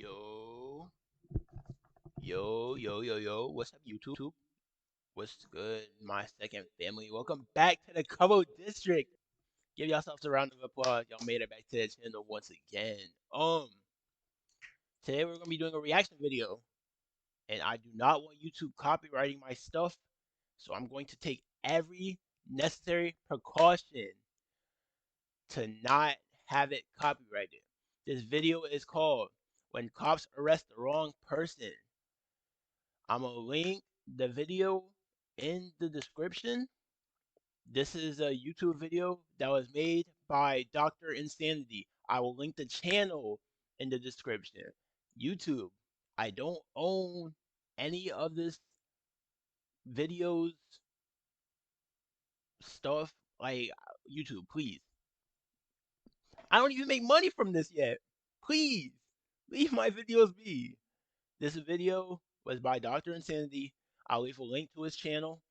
Yo, yo. What's up, YouTube? What's good, my second family? Welcome back to the Covo District. Give yourselves a round of applause. Y'all made it back to the channel once again. Today we're gonna be doing a reaction video, and I do not want YouTube copywriting my stuff, so I'm going to take every necessary precaution to not have it copyrighted. This video is called "When Cops Arrest the Wrong Person." I'm gonna link the video in the description. This is a YouTube video that was made by Dr. Insanity. I will link the channel in the description. YouTube, I don't own any of this videos stuff. Like, YouTube, please. I don't even make money from this yet. Please, leave my videos be. This video was by Dr. Insanity. I'll leave a link to his channel,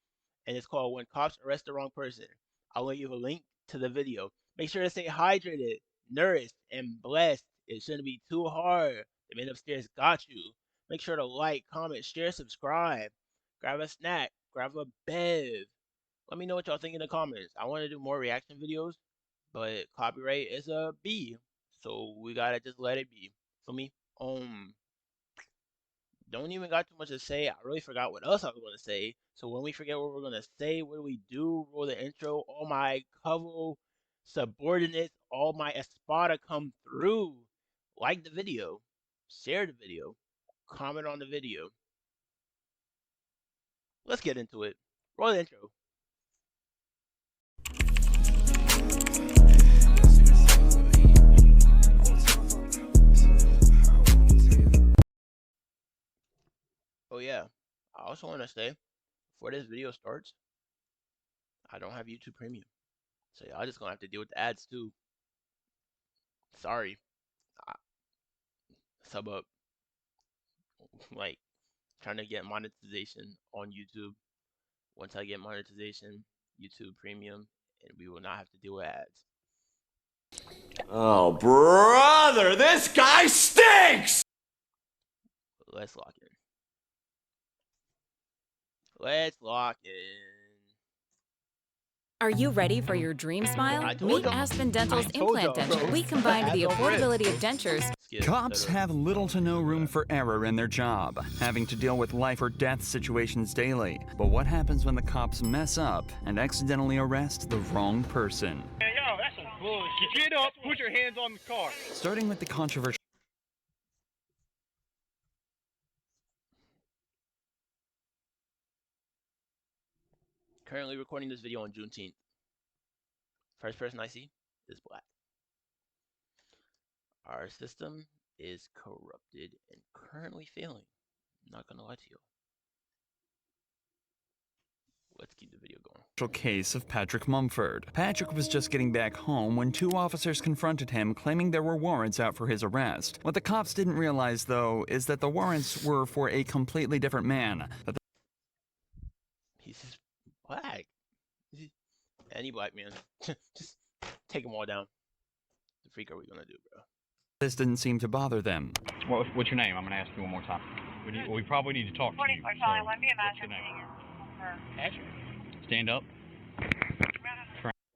and it's called "When Cops Arrest the Wrong Person." I'll leave a link to the video. Make sure to stay hydrated, nourished, and blessed. It shouldn't be too hard. The man upstairs got you. Make sure to like, comment, share, subscribe. Grab a snack, grab a bev. Let me know what y'all think in the comments. I want to do more reaction videos, but copyright is a B, so we gotta just let it be. For me, don't even got too much to say. I really forgot what else I was going to say. So when we forget what we're going to say, what do we do? Roll the intro. All my Covo subordinates, all my Espada come through. Like the video, share the video, comment on the video. Let's get into it. Roll the intro. Oh yeah, I also want to say, before this video starts, I don't have YouTube Premium. So y'all just gonna have to deal with the ads too. Sorry. Sub up. Like, trying to get monetization on YouTube. Once I get monetization, YouTube Premium, and we will not have to deal with ads. Oh, brother, this guy stinks! Let's lock in. Let's lock in. Are you ready for your dream smile? I told Meet y'all. Aspen Dental's I told implant y'all, bro. denture. We combined the Ads on risk. affordability of dentures. Skip, Cops have little to no room for error in their job, having to deal with life or death situations daily. But what happens when the cops mess up and accidentally arrest the wrong person? Hey, yo, that's some bullshit. Get up, put your hands on the car. Starting with the controversial Currently recording this video on Juneteenth. First person I see is black. Our system is corrupted and currently failing. I'm not gonna lie to you. Let's keep the video going. case of Patrick Mumford. Patrick was just getting back home when two officers confronted him, claiming there were warrants out for his arrest. What the cops didn't realize, though, is that the warrants were for a completely different man. He's just black. Any black man. Just take them all down. The freak are we gonna do, bro? This didn't seem to bother them. What's your name? I'm gonna ask you one more time. We probably need to talk to you. So, what's your name? Patrick. Stand up.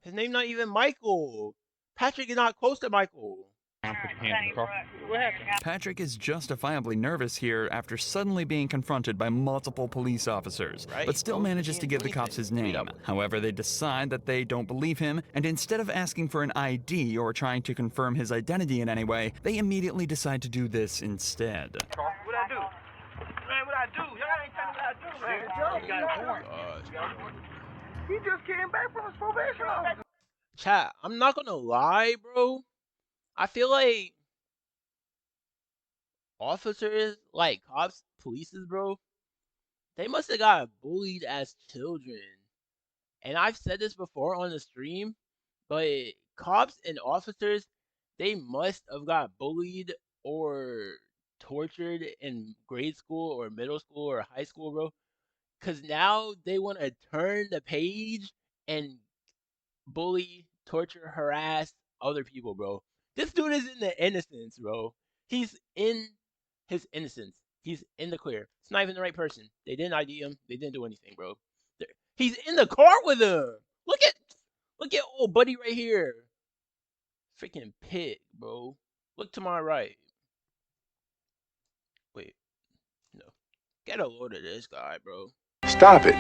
His name not even Michael. Patrick is not close to Michael. Put your hands in the car. What happened? Patrick is justifiably nervous here after suddenly being confronted by multiple police officers, Right. but still manages to give the cops his name. However, they decide that they don't believe him, and instead of asking for an ID or trying to confirm his identity in any way, they immediately decide to do this instead. What I do? Man, what I do? Y'all ain't telling me what I do, man. You got a warrant. He just came back from his probation officer. Chat, I'm not gonna lie, bro. I feel like officers, like cops, polices, bro, they must have got bullied as children. And I've said this before on the stream, but cops and officers, they must have got bullied or tortured in grade school or middle school or high school, bro. Because now they want to turn the page and bully, torture, harass other people, bro. This dude is in the innocence, bro. He's in his innocence. He's in the clear. It's not even the right person. They didn't ID him. They didn't do anything, bro. He's in the car with him. Look at old buddy right here. Freaking pig, bro. Look to my right. Wait, no. Get a load of this guy, bro. Stop it.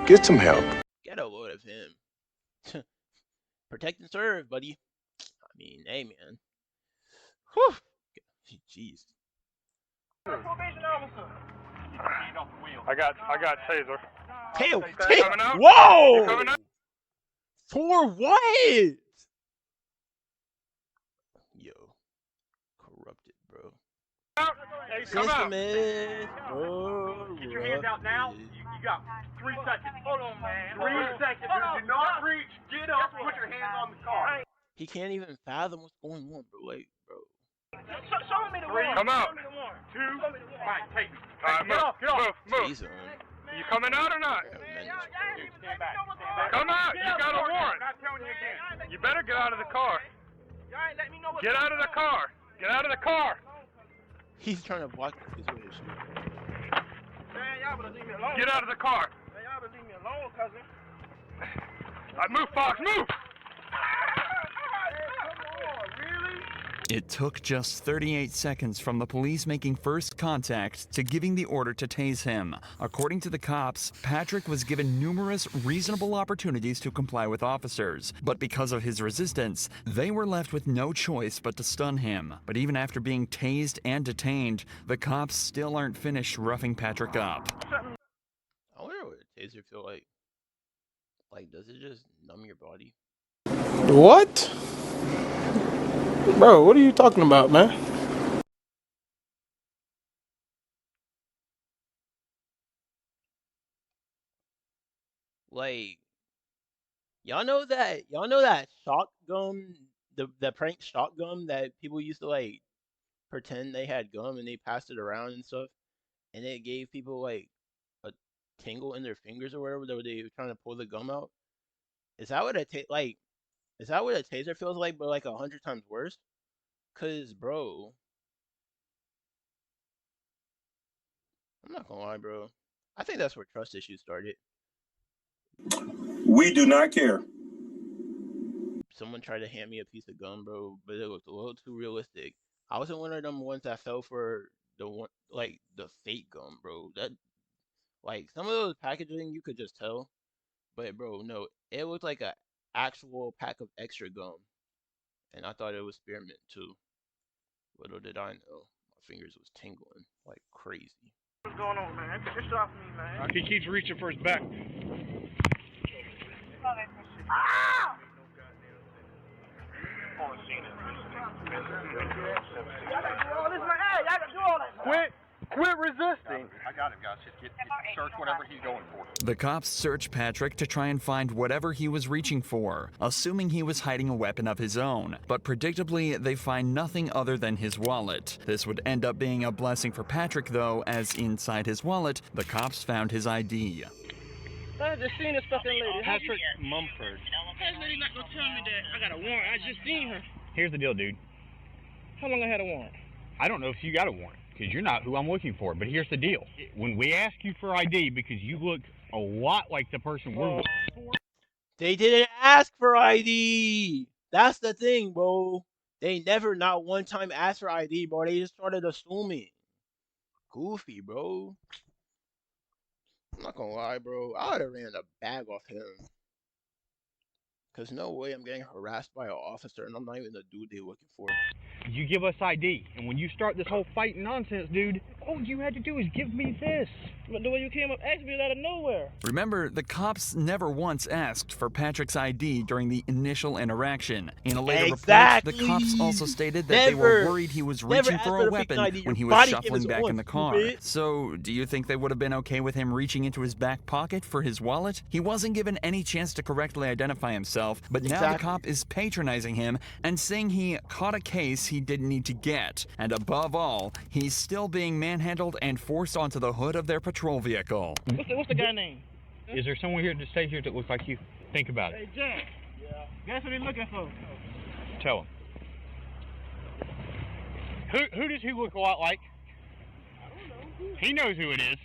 Get some help. Get a load of him. Protect and serve, buddy. I mean, hey, man. Whew. Jeez. I got taser. Tail. coming out? Whoa! coming out? For what? Yo. Corrupted, bro. Hey, come out. Get your hands out now. You got 3 seconds. Hold on, man. 3 seconds. Do not reach. Get up. Put your hands on the car. He can't even fathom what's going on, bro. Like, bro. Show me the one. Come out. 2. Alright, take me. Move. He's on. You coming out or not? Come out. You got a warrant. You better get out of the car. Get out of the car. Get out of the car. He's trying to block the situation. Get out of the car. Move, Fox, move. It took just 38 seconds from the police making first contact to giving the order to tase him. According to the cops, Patrick was given numerous reasonable opportunities to comply with officers, but because of his resistance, they were left with no choice but to stun him. But even after being tased and detained, the cops still aren't finished roughing Patrick up. I wonder what a taser feel like. Like, does it just numb your body? What? Bro, what are you talking about, man? Like, y'all know that shock gum, the prank shock gum that people used to like pretend they had gum and they passed it around and stuff, and it gave people like a tingle in their fingers or whatever they were trying to pull the gum out. Is that what Is that what a taser feels like, but like 100 times worse? Cause, bro, I'm not gonna lie, bro. I think that's where trust issues started. We do not care. Someone tried to hand me a piece of gum, bro, but it looked a little too realistic. I wasn't one of them ones that fell for the one, like the fake gum, bro. That, like, some of those packaging you could just tell, but bro, no, it looked like a actual pack of extra gum, and I thought it was spearmint too. Little did I know, my fingers was tingling like crazy. What's going on, man? Get this off me, man. He keeps reaching for his back. Ah! Quit resisting. I got him, guys. Just search whatever he's going for. The cops searched Patrick to try and find whatever he was reaching for, assuming he was hiding a weapon of his own. But predictably, they find nothing other than his wallet. This would end up being a blessing for Patrick, though, as inside his wallet, the cops found his ID. I just seen this fucking lady. Patrick Mumford. That lady not gonna tell me that I got a warrant. I just seen her. Here's the deal, dude. How long I had a warrant? I don't know if you got a warrant, because you're not who I'm looking for. But here's the deal. When we ask you for ID, because you look a lot like the person we're looking for. They didn't ask for ID. That's the thing, bro. They never, not one time, asked for ID, bro. They just started assuming. Goofy, bro. I'm not gonna lie, bro. I would have ran the bag off him. Cause no way I'm getting harassed by an officer and I'm not even the dude they're looking for. You give us ID, and when you start this whole fighting nonsense, dude, all you had to do is give me this. But the way you came up asked me out of nowhere. Remember, the cops never once asked for Patrick's ID during the initial interaction. In a later report, the cops also stated that they were worried he was reaching for a weapon when he was shuffling back in the car. So, do you think they would have been okay with him reaching into his back pocket for his wallet? He wasn't given any chance to correctly identify himself, but now the cop is patronizing him and saying he caught a case he didn't need to get. And above all, he's still being manhandled and forced onto the hood of their patrol vehicle. What's the guy name? Is there someone here to stay here that looks like you? Think about it. Hey, Jack. Yeah. Guess what he's looking for? Tell him. Who does he look a lot like? He knows who it is.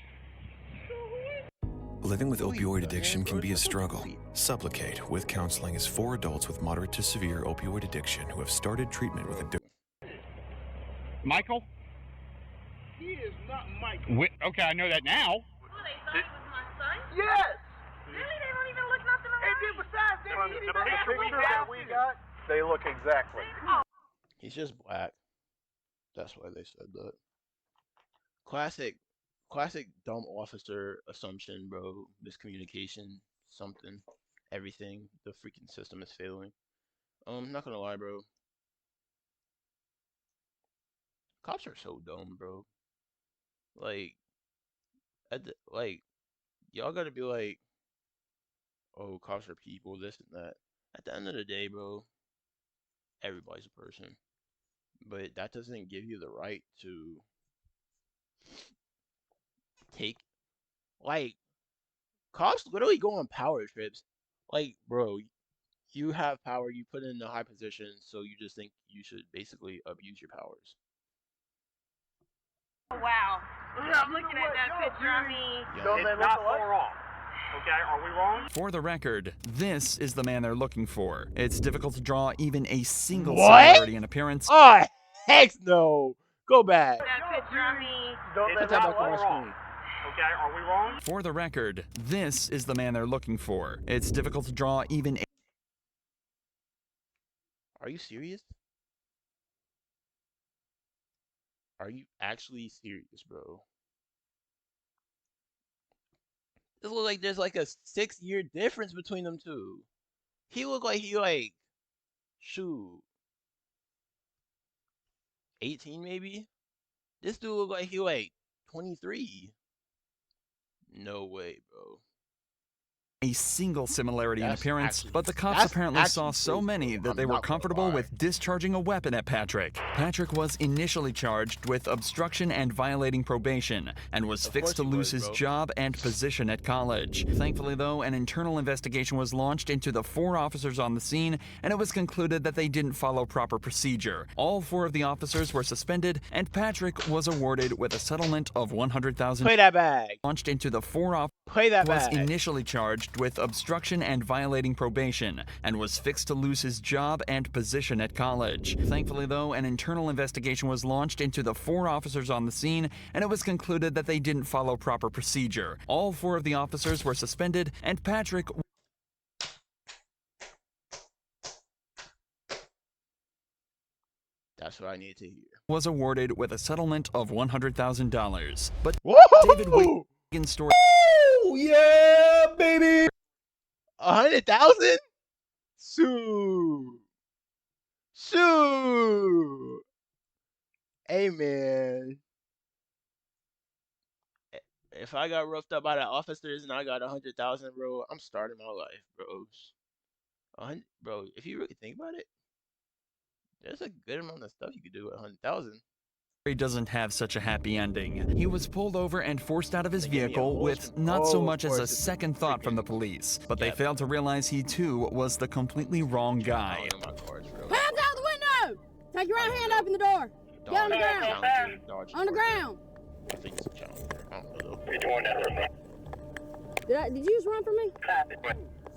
Living with Who you, opioid man, addiction bro? can be a Shut the struggle. fuck up. Supplicate with Counseling is for adults with moderate to severe opioid addiction who have started treatment with a Michael? He is not Michael. Okay, I know that now. Yes! Really? They don't even look nothing alike. And then besides that, he didn't have the picture that we got, they look exactly. He's just black. That's why they said that. Classic dumb officer assumption, bro. Miscommunication, something, everything. The freaking system is failing. Not gonna lie, bro. Cops are so dumb, bro. Like, y'all gotta be like, oh, cops are people, this and that. At the end of the day, bro, everybody's a person. But that doesn't give you the right to take, like, cops literally go on power trips. Like, bro, you have power, you put in a high position, so you just think you should basically abuse your powers. Wow. I'm looking at that picture. I mean, It's not far off. Okay, are we wrong? For the record, this is the man they're looking for. It's difficult to draw even a single What? similarity in appearance. Oh, heck no! Go back. that picture. I mean, Put that back on the screen. Okay, are we wrong? For the record, this is the man they're looking for. It's difficult to draw even a Are you serious? Are you actually serious, bro? This looks like there's like a 6-year difference between them two. He looked like shoot, 18 maybe? This dude looked like he 23. No way, bro. a single similarity in That's appearance, actually- but the cops that's apparently saw actually so crazy, many bro. that I'm they were not gonna comfortable lie. with discharging a weapon at Patrick. Patrick was initially charged with obstruction and violating probation, and was Of fixed to course he lose was, his bro. job and position at college. Thankfully, though, an internal investigation was launched into the 4 officers on the scene, and it was concluded that they didn't follow proper procedure. All 4 of the officers were suspended, and Patrick was awarded with a settlement of $100,000. Play that bag. Launched into the 4 Play that was back. initially charged with obstruction and violating probation, and was fixed to lose his job and position at college. Thankfully, though, an internal investigation was launched into the 4 officers on the scene, and it was concluded that they didn't follow proper procedure. All 4 of the officers were suspended, and Patrick That's what I need to hear. was awarded with a settlement of $100,000. But Woo! David Wiggins' story Oh yeah, baby. 100,000? Sue. Hey man. If I got roughed up by the officers and I got 100,000, bro, I'm starting my life, bro. Bro, if you really think about it, there's a good amount of stuff you could do with 100,000. doesn't have such a happy ending. He was pulled over and forced out of his They give me a vehicle with motion. not so Oh, of much as a course, it's a second thought from the freaking- police, but they Yeah. failed to realize he too was the completely wrong guy. Oh, my cards, bro. Hands out the window! Take your right hand, open the door. Get on the ground. On the ground. I think it's a challenger. I don't know. Did you just run from me?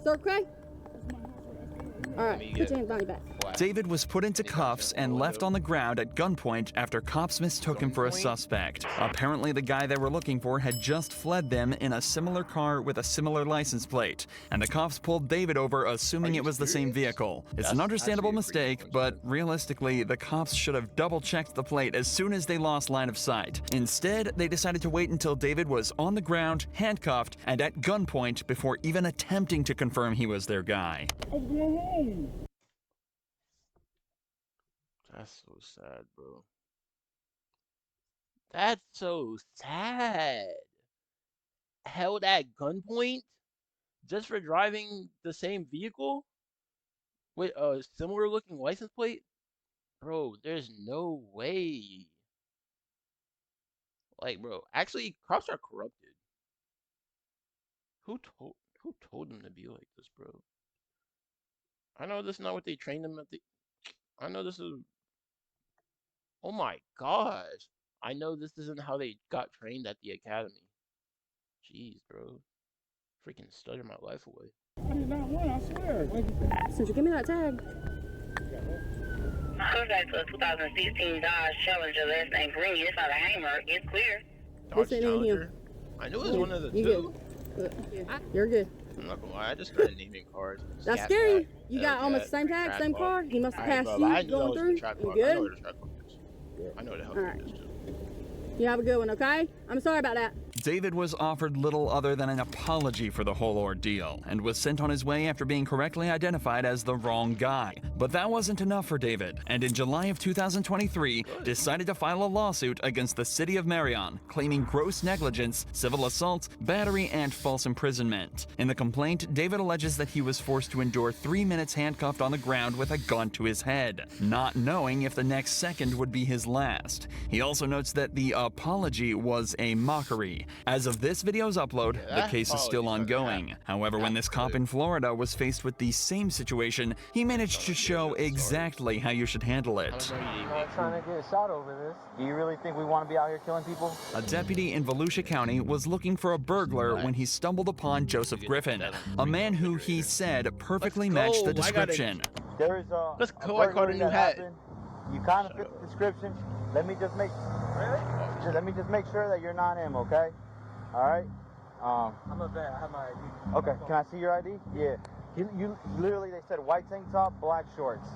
Sir Craig? All me right, get- put your hands behind your back. David was put into cuffs and left on the ground at gunpoint after cops mistook him for a Gunpoint? suspect. Apparently, the guy they were looking for had just fled them in a similar car with a similar license plate, and the cops pulled David over assuming you it was the same serious? vehicle. It's That's an understandable actually a pretty mistake, but realistically, the cops should have double-checked the plate as soon as they lost line of sight. Instead, they decided to wait until David was on the ground, handcuffed, and at gunpoint before even attempting to confirm he was their guy. That's so sad, bro. That's so sad. Held at gunpoint just for driving the same vehicle with a similar looking license plate? Bro, there's no way. Like, bro, actually, cops are corrupted. Who told them to be like this, bro? I know this is not what they trained them at the. I know this is. Oh my gosh. I know this isn't how they got trained at the academy. Jeez, bro. Freaking stutter my life away. I did not win, I swear. Since you give me that tag. I was back to a 2016 Dodge Challenger, last name Green. It's not a Hamer. It's clear. Dodge This ain't Challenger? I knew it was one of the You two. good. You're good. I'm not gonna lie, I just started naming cars. That's Scat scary. Pack, You got Hellcat, almost the same tag, Track same Ball. car. He must have Alright, passed bro, I you knew that going was the through. track You car. I know good? what the track car is. I know what the hell Alright. it is too. You have a good one, okay? I'm sorry about that. David was offered little other than an apology for the whole ordeal and was sent on his way after being correctly identified as the wrong guy. But that wasn't enough for David, and in July of 2023, decided to file a lawsuit against the city of Marion, claiming gross negligence, civil assault, battery, and false imprisonment. In the complaint, David alleges that he was forced to endure 3 minutes handcuffed on the ground with a gun to his head, not knowing if the next second would be his last. He also notes that the apology was a mockery. As of this video's upload, the case is still ongoing. However, when this cop in Florida was faced with the same situation, he managed to show exactly how you should handle it. I'm not trying to get shot over this. Do you really think we want to be out here killing people? A deputy in Volusia County was looking for a burglar when he stumbled upon Joseph Griffin, a man who he said perfectly matched the description. There is a caught a new hat. You kind of fit the description. Let me just make sure that you're not him, okay? All right. I'm a vet. I have my ID. Okay. Can I see your ID? Yeah. You literally, they said white tank top, black shorts,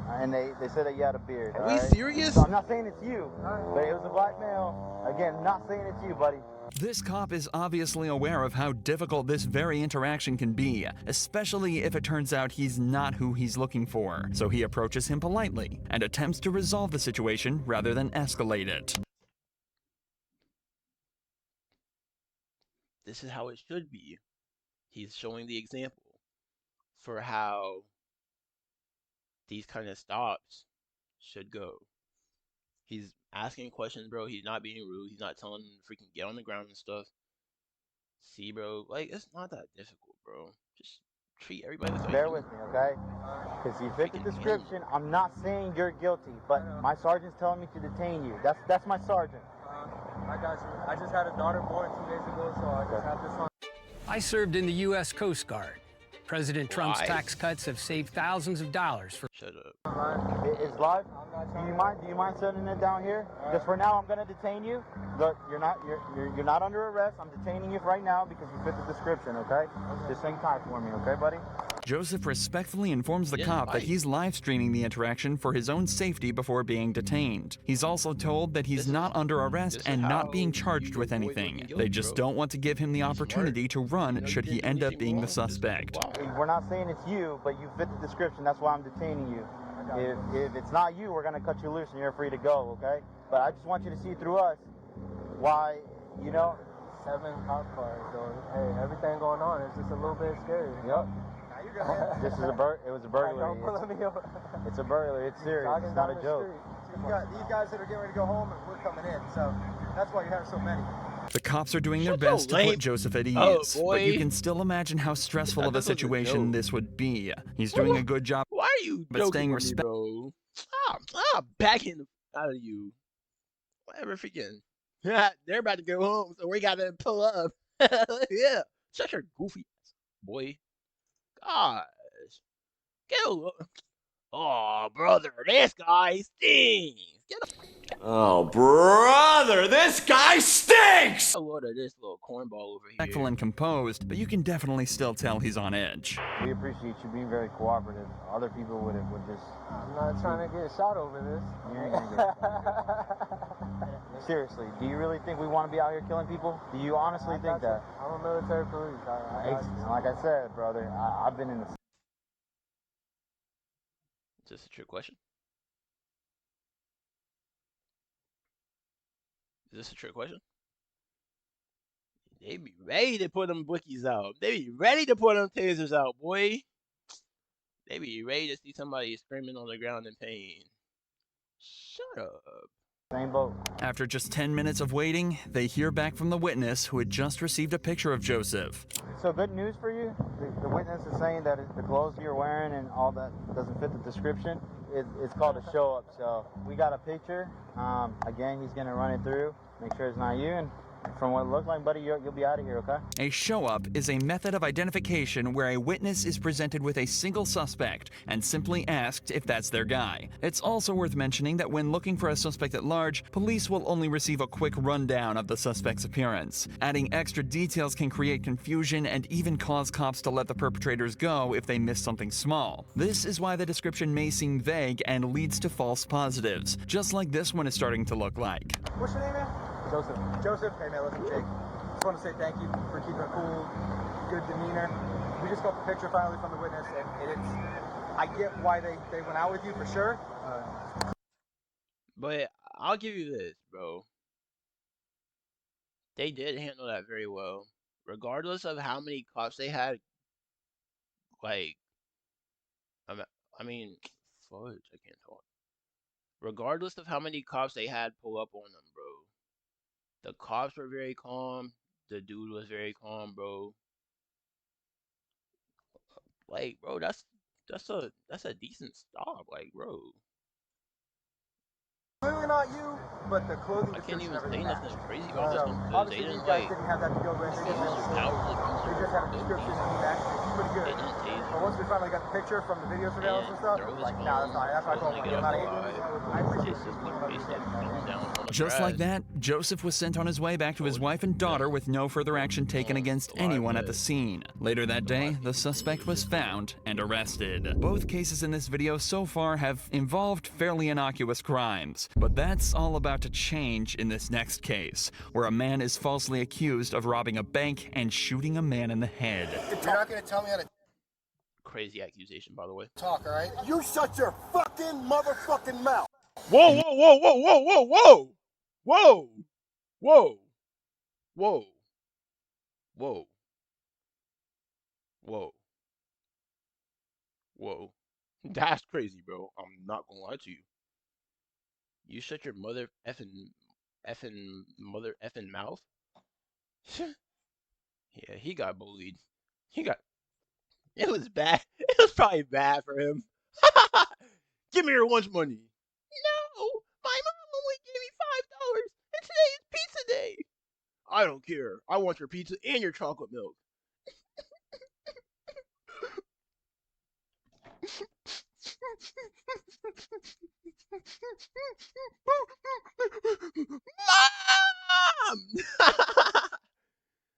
and they said that you had a beard. Are we serious? So I'm not saying it's you, but it was a black male. Again, not saying it's you, buddy. This cop is obviously aware of how difficult this very interaction can be, especially if it turns out he's not who he's looking for. So he approaches him politely and attempts to resolve the situation rather than escalate it. This is how it should be. He's showing the example for how these kind of stops should go. He's asking questions, bro. He's not being rude. He's not telling him to freaking get on the ground and stuff. See, bro, like, it's not that difficult, bro. Just treat everybody the same. Bear with me, okay? Because you fit the description. I'm not saying you're guilty, but my sergeant's telling me to detain you. That's my sergeant. I got you. I just had a daughter born 2 days ago, so I just have this on. I served in the U.S. Coast Guard. President Trump's Why? tax cuts have saved thousands of dollars for. Shut up. It's live. Do you mind setting it down here? Because for now, I'm gonna detain you. Look, you're not under arrest. I'm detaining you right now because you fit the description. Okay? Just hang tight for me, okay, buddy? Joseph respectfully informs the cop that he's live streaming the interaction for his own safety before being detained. He's also told that he's not under arrest and not being charged with anything. They just don't want to give him the opportunity to run should he end up being the suspect. We're not saying it's you, but you fit the description. That's why I'm detaining you. If it's not you, we're gonna cut you loose and you're free to go, okay? But I just want you to see through us why, 7 cop cars, so hey, everything going on is just a little bit scary. Yep. This is it was a burglary. It's a burglary. It's serious. It's not a joke. These guys that are getting ready to go home, and we're coming in, so that's why you have so many. The cops are doing their best to put Joseph at ease, but you can still imagine how stressful of a situation this would be. He's doing a good job, Why are you but staying respectful? Stop backing out of you. Whatever, freaking. They're about to go home, so we gotta pull up. Yeah, shut your goofy ass, boy. Gosh, get a look. Oh, brother, this guy stinks. Get a Oh, brother, this guy stinks! a load of this little cornball over here. respectful and composed, but you can definitely still tell he's on edge. We appreciate you being very cooperative. Other people would just. I'm not trying to get shot over this. You ain't gonna get shot. Seriously, do you really think we want to be out here killing people? Do you honestly think that? I'm a military police. Like I said, brother, I've been in the. Is this a trick question? Is this a trick question? They be ready to put them bookies out. They be ready to put them tasers out, boy. They be ready to see somebody screaming on the ground in pain. Shut up. Same boat. After just 10 minutes of waiting, they hear back from the witness who had just received a picture of Joseph. So good news for you. The witness is saying that the clothes you're wearing and all that doesn't fit the description. it's called a show up. So we got a picture. Again, he's gonna run it through, make sure it's not you, and from what it looks like, buddy, you'll be out of here, okay? A show-up is a method of identification where a witness is presented with a single suspect and simply asked if that's their guy. It's also worth mentioning that when looking for a suspect at large, police will only receive a quick rundown of the suspect's appearance. Adding extra details can create confusion and even cause cops to let the perpetrators go if they miss something small. This is why the description may seem vague and leads to false positives, just like this one is starting to look like. What's your name, man? Joseph. Joseph? Hey, man, listen, Jake. Just want to say thank you for keeping a cool, good demeanor. We just got the picture finally from the witness, and it's... I get why they went out with you, for sure. But I'll give you this, bro. They did handle that very well. Regardless of how many cops they had, like... I mean... Fudge, I can't talk. Regardless of how many cops they had pull up on them, bro. The cops were very calm. The dude was very calm, bro. Like, bro, that's a decent stop, like, bro. Clearly not you, but the clothing I can't description even say everything nothing matched. crazy about this one because they Obviously, didn't these guys like. didn't have that to go with. They They just had a description and he matched it. He's pretty good. They didn't tase But once we finally got the picture from the video surveillance and stuff, like, nah, that's not it. That's why I told him, I'm not I appreciate this. Just like that, Joseph was sent on his way back to his wife and daughter with no further action taken against anyone at the scene. Later that day, the suspect was found and arrested. Both cases in this video so far have involved fairly innocuous crimes, but that's all about to change in this next case, where a man is falsely accused of robbing a bank and shooting a man in the head. You're not going to tell me how to Crazy accusation, by the way. talk, all right? You shut your fucking motherfucking mouth. Whoa, whoa, whoa, whoa, whoa, whoa, whoa! Whoa! Whoa! Whoa! Whoa! Whoa! Whoa! That's crazy, bro. I'm not gonna lie to you. You shut your mother effing mouth? Yeah, he got bullied. It was bad. It was probably bad for him. Give me your lunch money. No, my mom only gave me $5, and today is pizza day. I don't care. I want your pizza and your chocolate milk. Mom!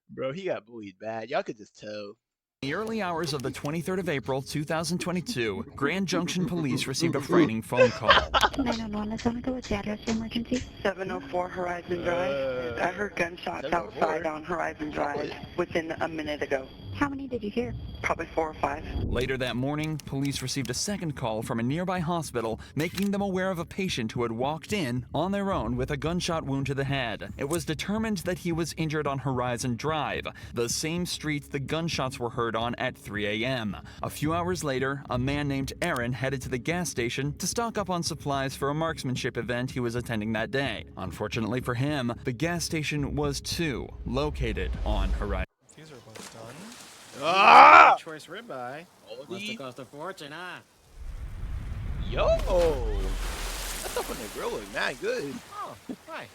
Bro, he got bullied bad. Y'all could just tell. In the early hours of the 23rd of April, 2022, Grand Junction Police received a frightening phone call. 911, is someone what's the address of emergency? 704 Horizon Drive. I heard gunshots outside on Horizon Drive within a minute ago. How many did you hear? Probably 4 or 5. Later that morning, police received a second call from a nearby hospital, making them aware of a patient who had walked in on their own with a gunshot wound to the head. It was determined that he was injured on Horizon Drive, the same street the gunshots were heard on at 3 a.m. A few hours later, a man named Aaron headed to the gas station to stock up on supplies for a marksmanship event he was attending that day. Unfortunately for him, the gas station was too located on Horizon. These are both done. Ah! Choice ribeye. Must have cost a fortune, huh? Yo! That stuff on the grill is mad good. Oh, right.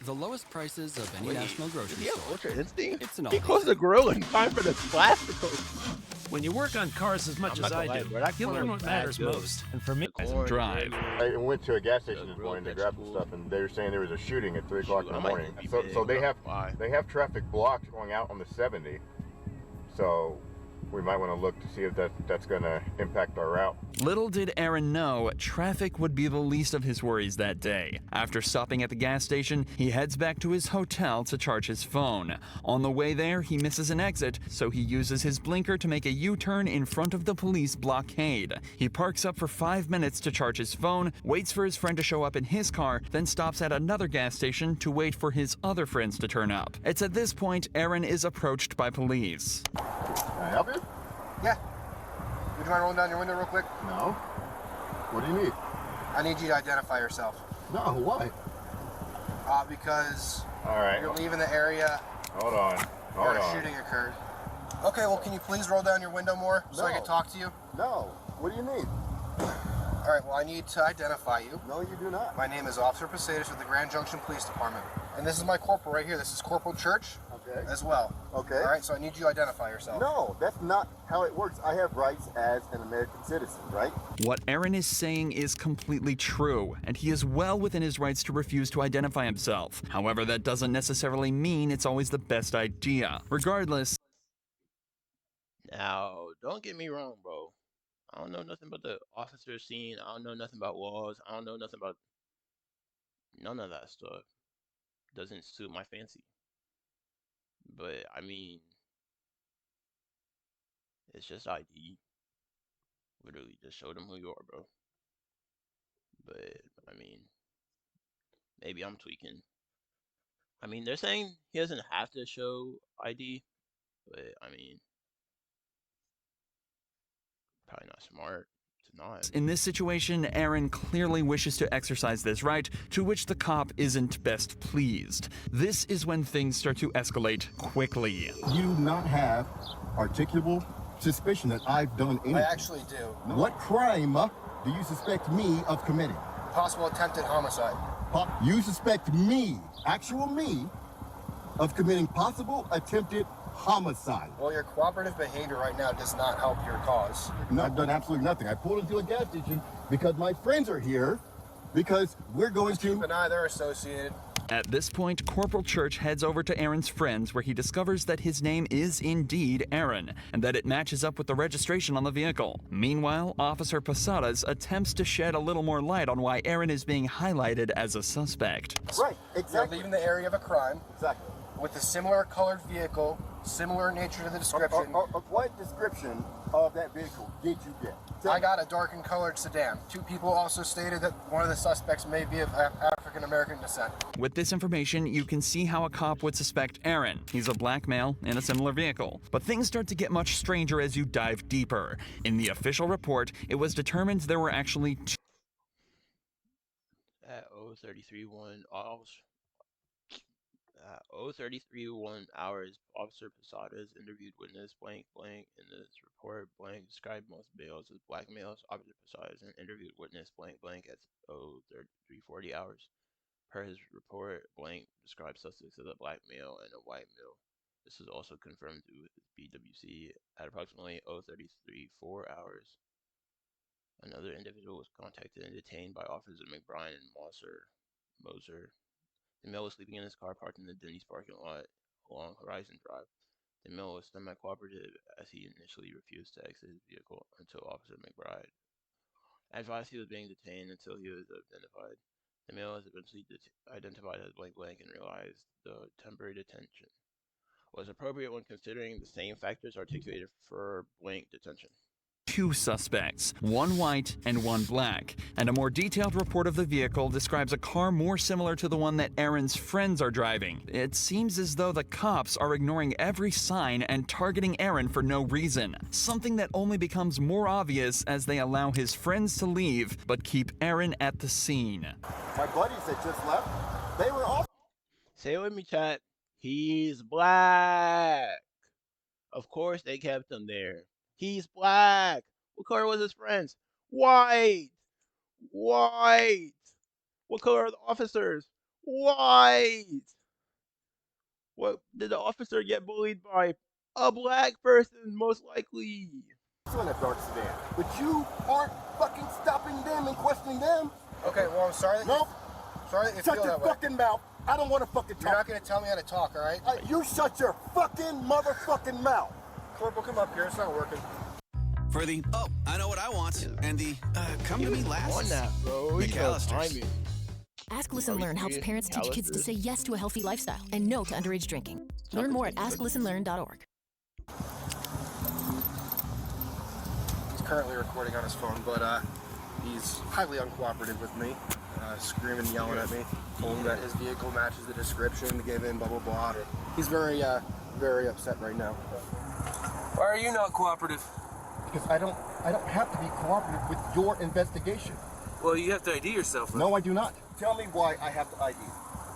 The lowest prices of any national grocery Yeah, store. Ultra Instinct? It's an He closed the grill in time for the plastical. When you work on cars as much as I do, you learn what matters most. And for me, Drive. I went to a gas station this morning to grab some stuff, and they were saying there was a shooting at 3 o'clock in the morning. So they have traffic blocked going out on the 70. So we might want to look to see if that's going to impact our route. Little did Aaron know, traffic would be the least of his worries that day. After stopping at the gas station, he heads back to his hotel to charge his phone. On the way there, he misses an exit, so he uses his blinker to make a U-turn in front of the police blockade. He parks up for 5 minutes to charge his phone, waits for his friend to show up in his car, then stops at another gas station to wait for his other friends to turn up. It's at this point Aaron is approached by police. Can I help you? Yeah. Would you mind rolling down your window real quick? No. What do you need? I need you to identify yourself. No, why? Because All right. you're leaving the area. Hold on. Where a shooting occurred. Okay, well, can you please roll down your window more so I can talk to you? No. What do you need? All right, well, I need to identify you. No, you do not. My name is Officer Posadas with the Grand Junction Police Department. And this is my corporal right here. This is Corporal Church as well. Okay. All right, so I need you to identify yourself. No, that's not how it works. I have rights as an American citizen, right? What Aaron is saying is completely true, and he is well within his rights to refuse to identify himself. However, that doesn't necessarily mean it's always the best idea. Regardless... Now, don't get me wrong, bro. I don't know nothing about the officer scene. I don't know nothing about laws. I don't know nothing about none of that stuff. Doesn't suit my fancy. But, I mean, it's just ID. Literally, just show them who you are, bro. But, I mean, maybe I'm tweaking. I mean, they're saying he doesn't have to show ID. But, I mean, probably not smart to not. In this situation, Aaron clearly wishes to exercise this right, to which the cop isn't best pleased. This is when things start to escalate quickly. You do not have articulable suspicion that I've done anything. I actually do. What crime do you suspect me of committing? Possible attempted homicide. You suspect me, actual me, of committing possible attempted homicide. Well, your cooperative behavior right now does not help your cause. No, I've done absolutely nothing. I pulled into a gas station because my friends are here, because we're going to... Keep an eye, they're associated. At this point, Corporal Church heads over to Aaron's friends, where he discovers that his name is indeed Aaron, and that it matches up with the registration on the vehicle. Meanwhile, Officer Posadas attempts to shed a little more light on why Aaron is being highlighted as a suspect. Right, exactly. You're leaving the area of a crime. Exactly. With a similar colored vehicle, similar nature to the description. What description of that vehicle did you get? I got a darkened colored sedan. Two people also stated that one of the suspects may be of African American descent. With this information, you can see how a cop would suspect Aaron. He's a black male in a similar vehicle. But things start to get much stranger as you dive deeper. In the official report, it was determined there were actually two... At 0:33:1 hours, Officer Posadas interviewed witness blank blank. In this report, blank described most males as black males. Officer Posadas interviewed witness blank blank at 0:33:40 hours. Per his report, blank described suspects as a black male and a white male. This was also confirmed with BWC at approximately 0:33:04 hours. Another individual was contacted and detained by Officers McBride and Moser. The male was sleeping in his car parked in the Denny's parking lot along Horizon Drive. The male was semi-cooperative as he initially refused to exit his vehicle until Officer McBride advised he was being detained until he was identified. The male was eventually identified as blank blank and realized the temporary detention was appropriate when considering the same factors articulated for blank detention. Two suspects, one white and one black, and a more detailed report of the vehicle describes a car more similar to the one that Aaron's friends are driving. It seems as though the cops are ignoring every sign and targeting Aaron for no reason, something that only becomes more obvious as they allow his friends to leave, but keep Aaron at the scene. My buddies that just left, they were all... Say it with me, chat. He's black. Of course they kept him there. He's black. What color was his friends? White. White. What color are the officers? White. What did the officer get bullied by? A black person, most likely. In a dark sedan, but you aren't fucking stopping them and questioning them. Okay, well, I'm sorry. Nope. Sorry that you Shut feel your that way. fucking mouth. I don't want to fucking talk. You're not going to tell me how to talk, all right? You shut your fucking motherfucking mouth. Corporal, come up here. It's not working. For the, oh, I know what I want, and the, come to me last. On that, bro. McAllister's. Ask, Listen, Learn helps parents teach kids to say yes to a healthy lifestyle and no to underage drinking. Learn more at asklistenlearn.org. He's currently recording on his phone, but he's highly uncooperative with me, screaming, yelling at me, told him that his vehicle matches the description, gave in, blah, blah, blah. He's very upset right now. Why are you not cooperative? Because I don't have to be cooperative with your investigation. Well, you have to ID yourself. No, I do not. Tell me why I have to ID.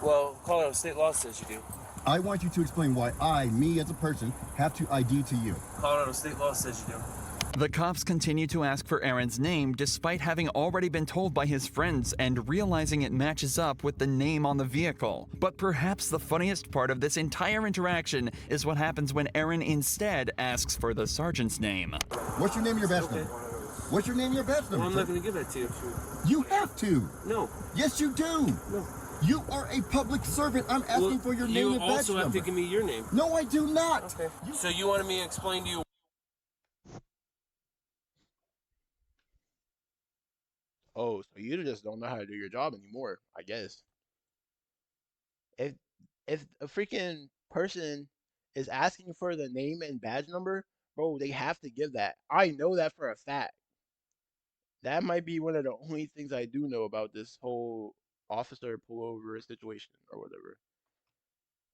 Well, Colorado state law says you do. I want you to explain why me as a person, have to ID to you. Colorado state law says you do. The cops continue to ask for Aaron's name despite having already been told by his friends and realizing it matches up with the name on the vehicle. But perhaps the funniest part of this entire interaction is what happens when Aaron instead asks for the sergeant's name. What's your name and your badge number? What's your name and your badge number? Well, I'm not going to give that to you. You have to. No. Yes, you do. No. You are a public servant. I'm asking for your name and badge number. You also have to give me your name. No, I do not. Okay. So you wanted me to explain to you. Oh, so you just don't know how to do your job anymore, I guess. If a freaking person is asking for the name and badge number, bro, they have to give that. I know that for a fact. That might be one of the only things I do know about this whole officer pullover situation or whatever.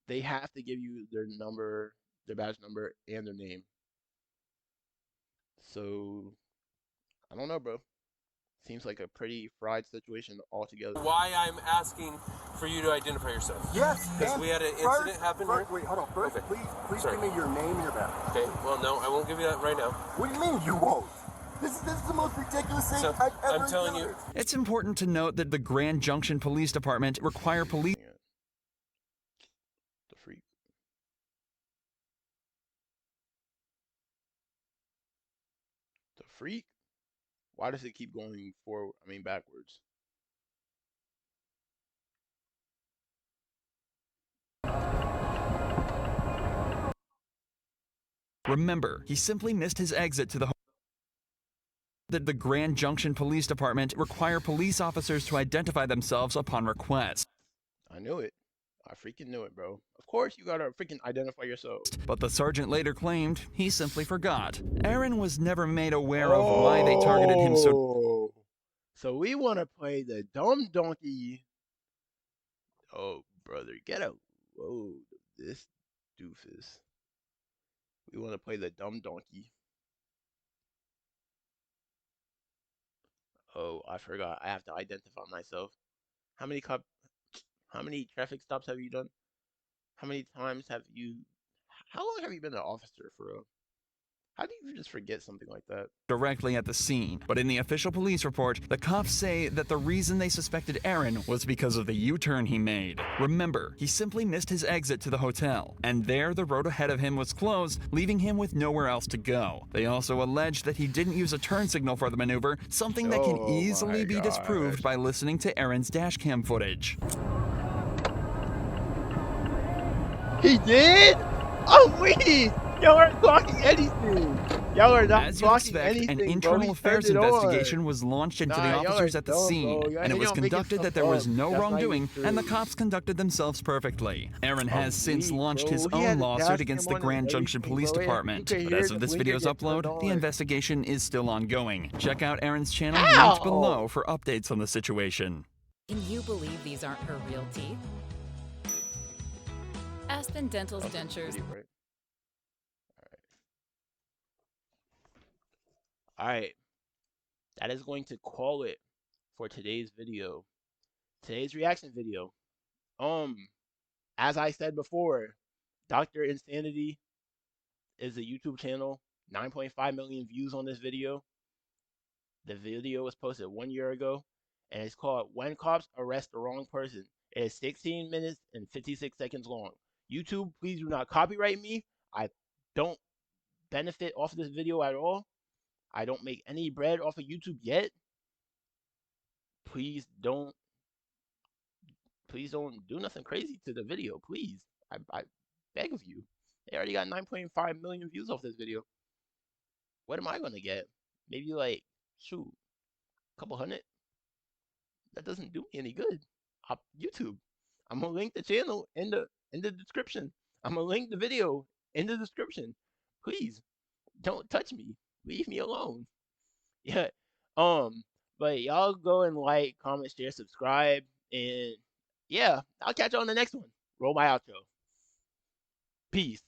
They have to give you their number, their badge number, and their name. So, I don't know, bro. Seems like a pretty fried situation altogether. Why I'm asking for you to identify yourself. Yes. Because we had an incident happen here. Wait, hold on. First, okay. please give me your name and your badge. Okay. Well, no, I won't give you that right now. What do you mean you won't? This is the most ridiculous thing I've ever I'm telling encountered. you. It's important to note that the Grand Junction Police Department require police. The freak. The freak? Why does it keep going forward? I mean, backwards. Remember, he simply missed his exit to the that the Grand Junction Police Department require police officers to identify themselves upon request. I knew it. I freaking knew it, bro. Of course you gotta freaking identify yourself. But the sergeant later claimed he simply forgot. Aaron was never made aware of why they targeted him so. So we want to play the dumb donkey. Oh, brother, get out. Whoa, this doofus. We want to play the dumb donkey. Oh, I forgot. I have to identify myself. How many traffic stops have you done? How many times have you... How long have you been an officer, for real? How do you just forget something like that? Directly at the scene. But in the official police report, the cops say that the reason they suspected Aaron was because of the U-turn he made. Remember, he simply missed his exit to the hotel, and there the road ahead of him was closed, leaving him with nowhere else to go. They also allege that he didn't use a turn signal for the maneuver, something that can easily be disproved by listening to Aaron's dashcam footage. He did? Oh, wait! Y'all aren't talking anything. Y'all are not talking anything. An internal affairs investigation was launched into the officers at the scene, and it was conducted that there was no wrongdoing, and the cops conducted themselves perfectly. Aaron has since launched his own lawsuit against the Grand Junction Police Department, but as of this video's upload, the investigation is still ongoing. Check out Aaron's channel linked below for updates on the situation. Can you believe these aren't her real teeth? Aspen Dental's dentures. Alright, that is going to call it for today's video. Today's reaction video. As I said before, Dr. Insanity is a YouTube channel. 9.5 million views on this video. The video was posted 1 year ago, and it's called When Cops Arrest the Wrong Person. It is 16 minutes and 56 seconds long. YouTube, please do not copyright me. I don't benefit off of this video at all. I don't make any bread off of YouTube yet. Please don't do nothing crazy to the video, please. I beg of you. They already got 9.5 million views off this video. What am I gonna get? Maybe like, shoot, a couple hundred? That doesn't do me any good. YouTube. I'm gonna link the channel in the description. I'm gonna link the video in the description. Please, don't touch me. Leave me alone. Yeah. But y'all go and like, comment, share, subscribe, and yeah, I'll catch you on the next one. Roll my outro. Peace.